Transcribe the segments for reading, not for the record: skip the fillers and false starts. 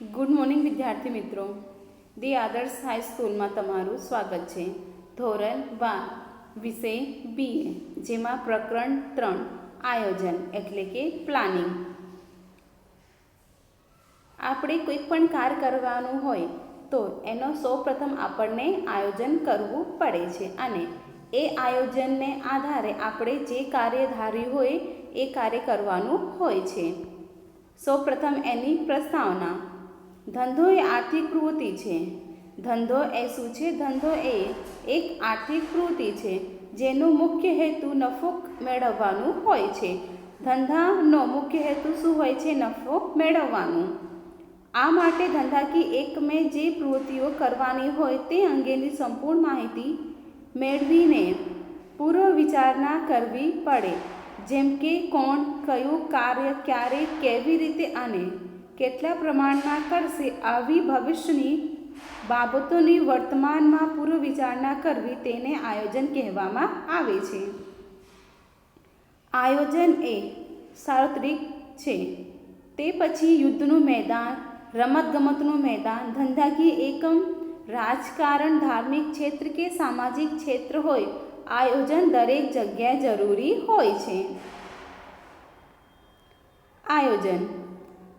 Good morning વિદ્યાર્થી મિત્રો, the આદર્શ હાઈસ્કૂલમાં તમારું સ્વાગત છે. ધોરણ 12 વિષય BA, જેમાં પ્રકરણ 3 આયોજન એટલે કે પ્લાનિંગ. આપણે કોઈ પણ કાર્ય કરવાનું હોય તો એનો સૌપ્રથમ આપણને આયોજન કરવું પડે છે અને એ આયોજનને આધારે આપણે જે કાર્ય ધાર્યું હોય એ કાર્ય કરવાનું હોય છે. સૌપ્રથમ એની પ્રસ્તાવના. ધંધો એ આર્થિક પ્રવૃત્તિ છે. ધંધો એ શું છે? ધંધો એ એક આર્થિક પ્રવૃત્તિ છે જેનો મુખ્ય હેતુ નફો મેળવવાનું હોય છે. ધંધાનો મુખ્ય હેતુ શું હોય છે? નફો મેળવવાનું. આ માટે ધંધાકીય એકમે જે પ્રવૃત્તિઓ કરવાની હોય તે અંગેની સંપૂર્ણ માહિતી મેળવીને પૂર્વ વિચારણા કરવી પડે, જેમ કે કોણ, કયું કાર્ય, ક્યારે, કેવી રીતે અને કેટલા પ્રમાણમાં કરશે. આવી ભવિષ્યની બાબતોની વર્તમાનમાં પૂર્વ વિચારણા કરવી તેને આયોજન કહેવામાં આવે છે. આયોજન એ સાર્વત્રિક છે. તે પછી યુદ્ધનું મેદાન, રમતગમતનું મેદાન, ધંધાકીય એકમ, રાજકારણ, ધાર્મિક ક્ષેત્ર કે સામાજિક ક્ષેત્ર હોય, આયોજન દરેક જગ્યાએ જરૂરી હોય છે. આયોજન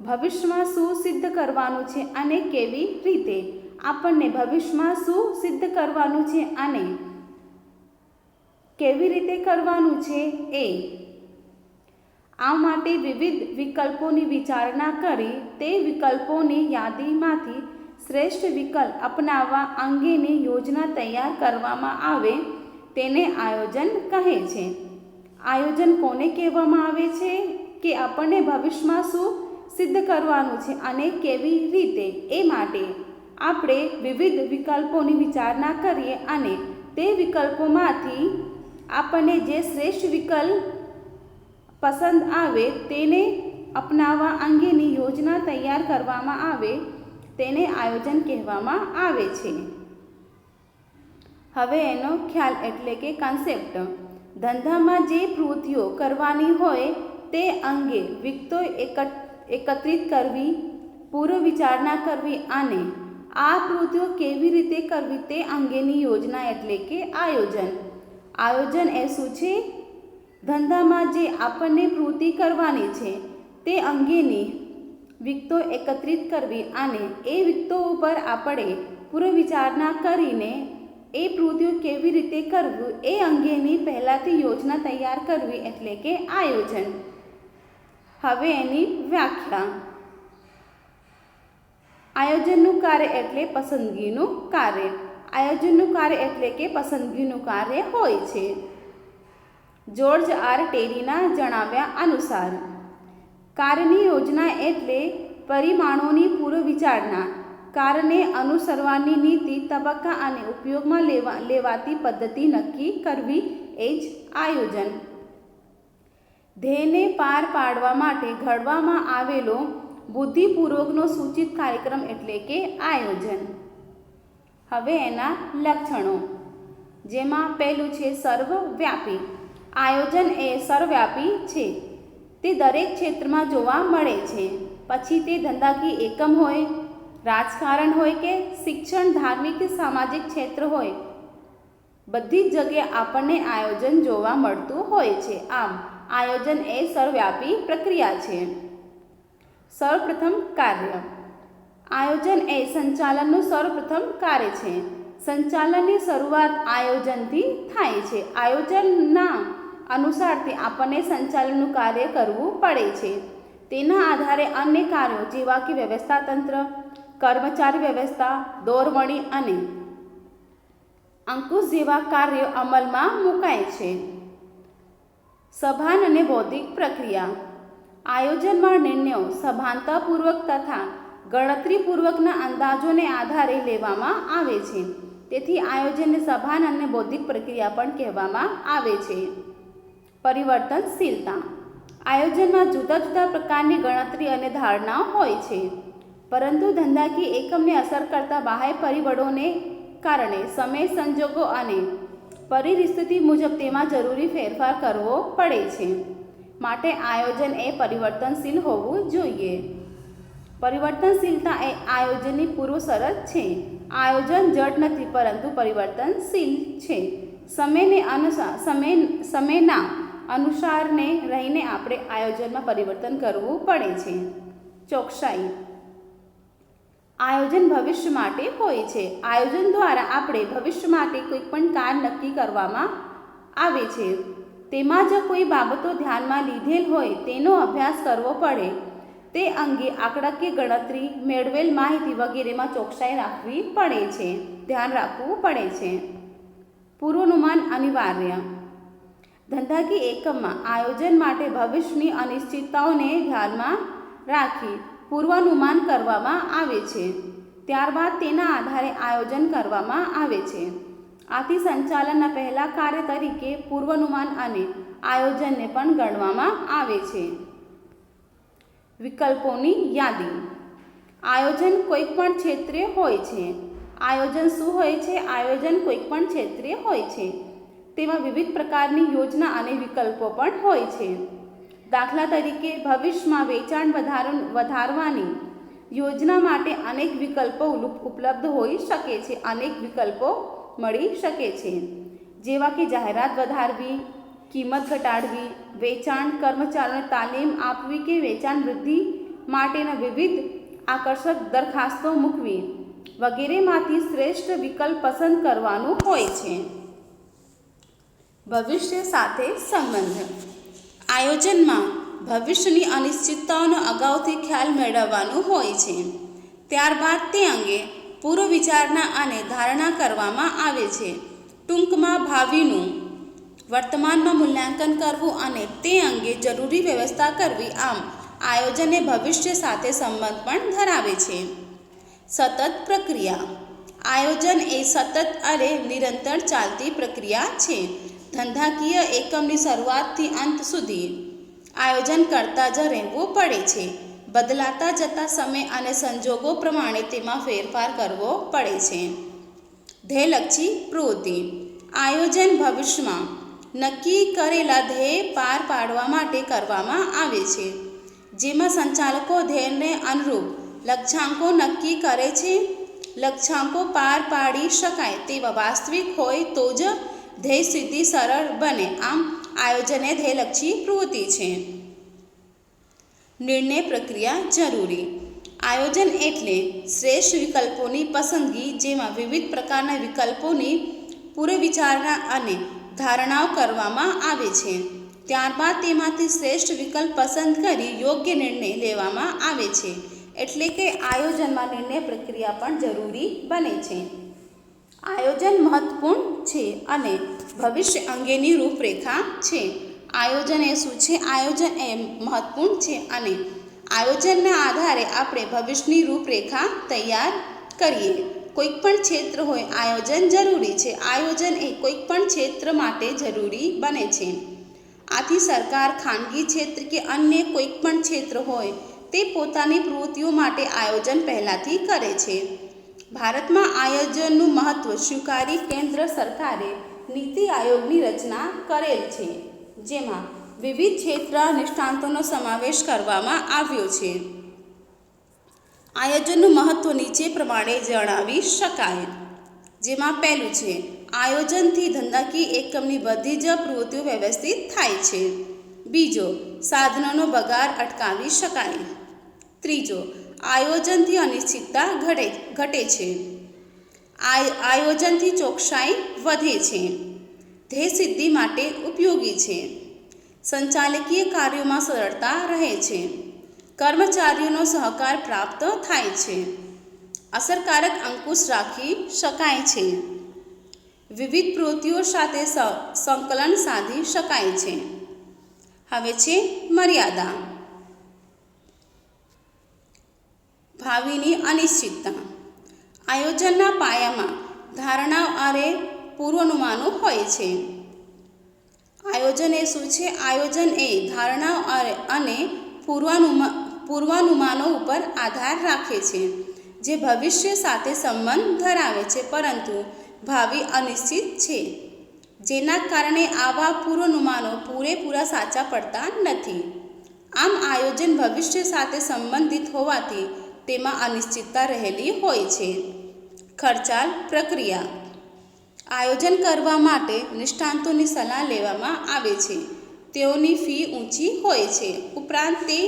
ભવિષ્યમાં શું સિદ્ધ કરવાનું છે અને કેવી રીતે. આપણને ભવિષ્યમાં શું સિદ્ધ કરવાનું છે અને કેવી રીતે કરવાનું છે આ માટે વિવિધ વિકલ્પોની વિચારણા કરી તે વિકલ્પોની યાદીમાંથી શ્રેષ્ઠ વિકલ્પ અપનાવવા અંગેની યોજના તૈયાર કરવામાં આવે તેને આયોજન કહે છે. આયોજન કોને કહેવામાં આવે છે? કે આપણને ભવિષ્યમાં શું સિદ્ધ કરવાનું છે અને કેવી રીતે એ માટે આપણે વિવિધ વિકલ્પોની વિચારણા કરીએ અને તે વિકલ્પોમાંથી આપણને જે શ્રેષ્ઠ વિકલ્પ પસંદ આવે તેને અપનાવવા અંગેની યોજના તૈયાર કરવામાં આવે તેને આયોજન કહેવામાં આવે છે. હવે એનો ખ્યાલ એટલે કે કન્સેપ્ટ. ધંધામાં જે પ્રવૃત્તિઓ કરવાની હોય તે અંગે વિગતો એકત્રિત કરવી, પૂર્વ વિચારણા કરવી અને આ પ્રવૃત્તિઓ કેવી રીતે કરવી તે અંગેની યોજના એટલે કે આયોજન. આયોજન એ શું છે? ધંધામાં જે આપણને પ્રવૃત્તિ કરવાની છે તે અંગેની વિગતો એકત્રિત કરવી અને એ વિગતો ઉપર આપણે પૂર્વ વિચારણા કરીને એ પ્રવૃત્તિઓ કેવી રીતે કરવું એ અંગેની પહેલાંથી યોજના તૈયાર કરવી એટલે કે આયોજન. હવે એની વ્યાખ્યા. આયોજનનું કાર્ય એટલે પસંદગીનું કાર્ય. આયોજનનું કાર્ય એટલે કે પસંદગીનું કાર્ય હોય છે. જ્યોર્જ આર ટેરીના જણાવ્યા અનુસાર કાર્યની યોજના એટલે પરિમાણોની પૂર્વ વિચારણા, કાર્યને અનુસરવાની નીતિ, તબક્કા અને ઉપયોગમાં લેવાતી પદ્ધતિ નક્કી કરવી એ જ આયોજન. ધ્યેયને પાર પાડવા માટે ઘડવામાં આવેલો બુદ્ધિપૂર્વકનો સૂચિત કાર્યક્રમ એટલે કે આયોજન. હવે એના લક્ષણો, જેમાં પહેલું છે સર્વવ્યાપી. આયોજન એ સર્વવ્યાપી છે. તે દરેક ક્ષેત્રમાં જોવા મળે છે. પછી તે ધંધાકીય એકમ હોય, રાજકારણ હોય કે શિક્ષણ, ધાર્મિક કે સામાજિક ક્ષેત્ર હોય, બધી જ જગ્યાએ આપણને આયોજન જોવા મળતું હોય છે. આમ આયોજન એ સર્વવ્યાપી પ્રક્રિયા છે. સર્વપ્રથમ કાર્ય. આયોજન એ સંચાલનનું સર્વપ્રથમ કાર્ય છે. સંચાલનની શરૂઆત આયોજનથી થાય છે. આયોજનના અનુસારથી આપણને સંચાલનનું કાર્ય કરવું પડે છે. તેના આધારે અન્ય કાર્યો જેવા કે વ્યવસ્થા તંત્ર, કર્મચારી વ્યવસ્થા, દોરવણી અને અંકુશ જેવા કાર્યો અમલમાં મુકાય છે. સભાન અને બૌદ્ધિક પ્રક્રિયા. આયોજનમાં નિર્ણયો સભાનતાપૂર્વક તથા ગણતરીપૂર્વકના અંદાજોને આધારે લેવામાં આવે છે. તેથી આયોજનને સભાન અને બૌદ્ધિક પ્રક્રિયા પણ કહેવામાં આવે છે. પરિવર્તનશીલતા. આયોજનમાં જુદા જુદા પ્રકારની ગણતરી અને ધારણાઓ હોય છે, પરંતુ ધંધાકીય એકમને અસર કરતા બાહ્ય પરિબળોને કારણે સમય, સંજોગો અને પરિસ્થિતિ મુજબ તેમાં જરૂરી ફેરફાર કરવો પડે છે. માટે આયોજન એ પરિવર્તનશીલ હોવું જોઈએ. પરિવર્તનશીલતા એ આયોજનની પૂર્વ શરત છે. આયોજન જડ નથી પરંતુ પરિવર્તનશીલ છે. સમયના અનુસારને રહીને આપણે આયોજનમાં પરિવર્તન કરવું પડે છે. ચોકસાઈ. આયોજન ભવિષ્ય માટે હોય છે. આયોજન દ્વારા આપણે ભવિષ્ય માટે કોઈ પણ કાર્ય નક્કી કરવામાં આવે છે. તેમાં જો કોઈ બાબતો ધ્યાનમાં લીધેલ હોય તેનો અભ્યાસ કરવો પડે. તે અંગે આંકડાકીય ગણતરી, મેળવેલ માહિતી વગેરેમાં ચોકસાઈ રાખવી પડે છે, ધ્યાન રાખવું પડે છે. પૂર્વાનુમાન અનિવાર્ય. ધંધાકીય એકમમાં આયોજન માટે ભવિષ્યની અનિશ્ચિતતાઓને ધ્યાનમાં રાખી પૂર્વાનુમાન કરવામાં આવે છે. ત્યારબાદ તેના આધારે આયોજન કરવામાં આવે છે. આથી સંચાલનના પહેલા કાર્ય તરીકે પૂર્વાનુમાન અને આયોજનને પણ ગણવામાં આવે છે. વિકલ્પોની યાદી. આયોજન કોઈક પણ ક્ષેત્રે હોય છે. આયોજન શું હોય છે? આયોજન કોઈક પણ ક્ષેત્રે હોય છે. તેમાં વિવિધ પ્રકારની યોજના અને વિકલ્પો પણ હોય છે. દાખલા તરીકે ભવિષ્યમાં વેચાણ વધારવાની યોજના માટે અનેક વિકલ્પો ઉપલબ્ધ હોઈ શકે છે. અનેક વિકલ્પો મળી શકે છે, જેવા કે જાહેરાત વધારવી, કિંમત ઘટાડવી, વેચાણ કર્મચારીઓને તાલીમ આપવી કે વેચાણ વૃદ્ધિ માટેના વિવિધ આકર્ષક દરખાસ્તો મૂકવી વગેરેમાંથી શ્રેષ્ઠ વિકલ્પ પસંદ કરવાનું હોય છે. ભવિષ્ય સાથે સંબંધ. આયોજનમાં ભવિષ્યની અનિશ્ચિતતાઓનો અગાઉથી ખ્યાલ મેળવવાનો હોય છે. ત્યારબાદ તે અંગે પૂર્વ વિચારણા અને ધારણા કરવામાં આવે છે. ટૂંકમાં ભાવિનું વર્તમાનમાં મૂલ્યાંકન કરવું અને તે અંગે જરૂરી વ્યવસ્થા કરવી. આમ આયોજન એ ભવિષ્ય સાથે સંબંધ પણ ધરાવે છે. સતત પ્રક્રિયા. આયોજન એ સતત અને નિરંતર ચાલતી પ્રક્રિયા છે. ધંધાકીય એકમની શરૂઆતથી અંત સુધી આયોજન કરતા જ રહેવું પડે છે. બદલાતા જતા સમય અને સંજોગો પ્રમાણે તેમાં ફેરફાર કરવો પડે છે. ધ્યેયલક્ષી પ્રવૃત્તિ. આયોજન ભવિષ્યમાં નક્કી કરેલા ધ્યેય પાર પાડવા માટે કરવામાં આવે છે, જેમાં સંચાલકો ધ્યેયને અનુરૂપ લક્ષ્યાંકો નક્કી કરે છે. લક્ષ્યાંકો પાર પાડી શકાય તેવા વાસ્તવિક હોય તો જ ધ્યેય સિદ્ધિ સરળ બને. આમ આયોજન એ ધ્યેયલક્ષી પ્રવૃત્તિ છે. નિર્ણય પ્રક્રિયા જરૂરી. આયોજન એટલે શ્રેષ્ઠ વિકલ્પોની પસંદગી, જેમાં વિવિધ પ્રકારના વિકલ્પોની પૂર્વ વિચારણા અને ધારણાઓ કરવામાં આવે છે. ત્યારબાદ તેમાંથી શ્રેષ્ઠ વિકલ્પ પસંદ કરી યોગ્ય નિર્ણય લેવામાં આવે છે. એટલે કે આયોજનમાં નિર્ણય પ્રક્રિયા પણ જરૂરી બને છે. આયોજન મહત્વપૂર્ણ છે અને ભવિષ્ય અંગેની રૂપરેખા છે. આયોજન એ શું છે? આયોજન એ મહત્વપૂર્ણ છે અને આયોજનના આધારે આપણે ભવિષ્યની રૂપરેખા તૈયાર કરીએ. કોઈક પણ ક્ષેત્ર હોય, આયોજન જરૂરી છે. આયોજન એ કોઈક પણ ક્ષેત્ર માટે જરૂરી બને છે. આથી સરકાર, ખાનગી ક્ષેત્ર કે અન્ય કોઈક પણ ક્ષેત્ર હોય તે પોતાની પ્રવૃત્તિઓ માટે આયોજન પહેલાંથી કરે છે. ભારતમાં આયોજનનું મહત્ત્વ સ્વીકારી કેન્દ્ર સરકારે નીતિ આયોગની રચના કરેલ છે, જેમાં વિવિધ ક્ષેત્ર નિષ્ણાતોનો સમાવેશ કરવામાં આવ્યો છે. આયોજનનું મહત્ત્વ નીચે પ્રમાણે જણાવી શકાય, જેમાં પહેલું છે આયોજનથી ધંધાકીય એકમની બધી જ પ્રવૃત્તિઓ વ્યવસ્થિત થાય છે. બીજો, સાધનોનો બગાડ અટકાવી શકાય. ત્રીજો, આયોજનથી અનિશ્ચિતતા ઘટે છે. આયોજનથી ચોકસાઈ વધે છે. ધ્યેય સિદ્ધિ માટે ઉપયોગી છે. સંચાલકીય કાર્યોમાં સરળતા રહે છે. કર્મચારીઓનો સહકાર પ્રાપ્ત થાય છે. અસરકારક અંકુશ રાખી શકાય છે. વિવિધ પ્રવૃત્તિઓ સાથે સંકલન સાધી શકાય છે. હવે છે મર્યાદા. ભાવિની અનિશ્ચિતતા. આયોજનના પાયામાં ધારણાઓ અને પૂર્વાનુમાનો હોય છે. આયોજન એ શું છે? આયોજન એ ધારણાઓ અને પૂર્વાનુમાનો ઉપર આધાર રાખે છે, જે ભવિષ્ય સાથે સંબંધ ધરાવે છે પરંતુ ભાવિ અનિશ્ચિત છે, જેના કારણે આવા પૂર્વાનુમાનો પૂરેપૂરા સાચા પડતા નથી. આમ આયોજન ભવિષ્ય સાથે સંબંધિત હોવાથી તેમાં અનિશ્ચિતતા રહેલી હોય છે. ખર્ચાળ પ્રક્રિયા. આયોજન કરવા માટે નિષ્ણાતોની સલાહ લેવામાં આવે છે. તેઓની ફી ઊંચી હોય છે. ઉપરાંત તે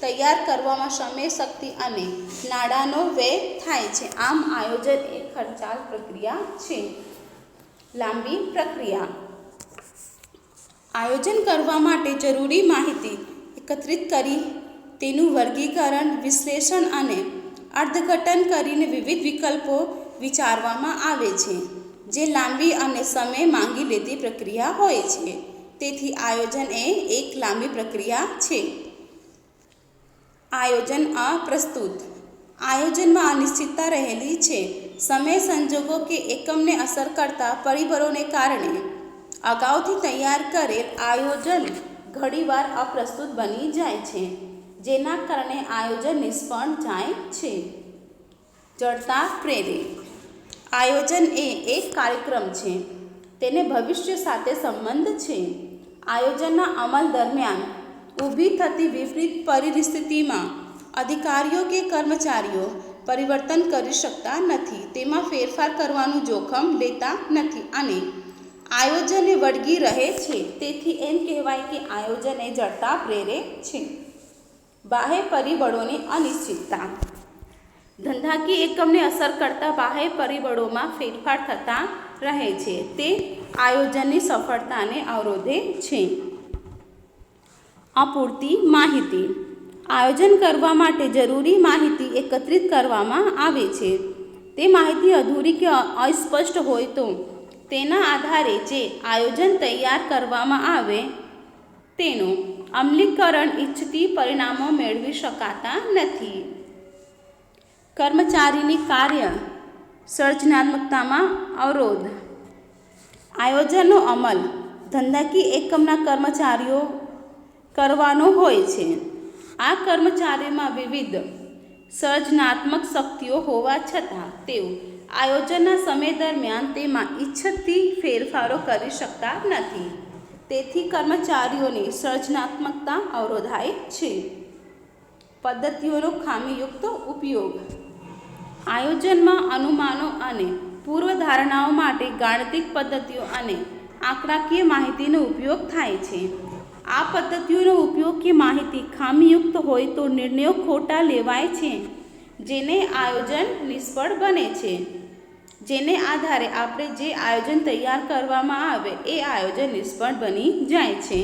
તૈયાર કરવામાં સમય, શક્તિ અને નાણાંનો વ્યય થાય છે. આમ આયોજન એ ખર્ચાળ પ્રક્રિયા છે. લાંબી પ્રક્રિયા. આયોજન કરવા માટે જરૂરી માહિતી એકત્રિત કરી તેનું વર્ગીકરણ, વિશ્લેષણ અને અર્થઘટન કરીને વિવિધ વિકલ્પો વિચારવામાં આવે છે, જે લાંબી અને સમય માંગી લેતી પ્રક્રિયા હોય છે. તેથી આયોજન એ એક લાંબી પ્રક્રિયા છે. આયોજન અપ્રસ્તુત. આયોજનમાં અનિશ્ચિતતા રહેલી છે. સમય, સંજોગો કે એકમને અસર કરતા પરિબળોને કારણે અગાઉથી તૈયાર કરેલ આયોજન ઘણીવાર અપ્રસ્તુત બની જાય છે, જેના કારણે આયોજન નિષ્ફળ જાય છે. જડતા પ્રેરે. આયોજન એ એક કાર્યક્રમ છે. તેને ભવિષ્ય સાથે સંબંધ છે. આયોજનના અમલ દરમિયાન ઊભી થતી વિપરીત પરિસ્થિતિમાં અધિકારીઓ કે કર્મચારીઓ પરિવર્તન કરી શકતા નથી, તેમાં ફેરફાર કરવાનું જોખમ લેતા નથી અને આયોજનને વળગી રહે છે. તેથી એમ કહેવાય કે આયોજન એ જડતા પ્રેરે છે. બાહ્ય પરિબળોની અનિશ્ચિતતા. ધંધાકીય એકમને અસર કરતા બાહ્ય પરિબળોમાં ફેરફાર થતા રહે છે. તે આયોજનની સફળતાને અવરોધે છે. અપૂરતી માહિતી. આયોજન કરવા માટે જરૂરી માહિતી એકત્રિત કરવામાં આવે છે. તે માહિતી અધૂરી કે અસ્પષ્ટ હોય તો તેના આધારે જે આયોજન તૈયાર કરવામાં આવે તેનું અમલીકરણ ઇચ્છિત પરિણામો મેળવી શકાતા નથી. કર્મચારીની કાર્ય સર્જનાત્મકતામાં અવરોધ. આયોજનનો અમલ ધંધાકીય એકમના કર્મચારીઓ કરવાનો હોય છે. આ કર્મચારીઓમાં વિવિધ સર્જનાત્મક શક્તિઓ હોવા છતાં તેઓ આયોજનના સમય દરમિયાન તેમાં ઇચ્છિત ફેરફારો કરી શકતા નથી. તેથી કર્મચારીઓની સર્જનાત્મકતા અવરોધાય છે. પદ્ધતિઓનો ખામીયુક્ત ઉપયોગ. આયોજનમાં અનુમાનો અને પૂર્વધારણાઓ માટે ગાણિતિક પદ્ધતિઓ અને આંકડાકીય માહિતીનો ઉપયોગ થાય છે. આ પદ્ધતિઓનો ઉપયોગ કે માહિતી ખામીયુક્ત હોય તો નિર્ણયો ખોટા લેવાય છે, જેને આયોજન નિષ્ફળ બને છે. જેને આધારે આપણે જે આયોજન તૈયાર કરવામાં આવે એ આયોજન નિષ્ફળ બની જાય છે.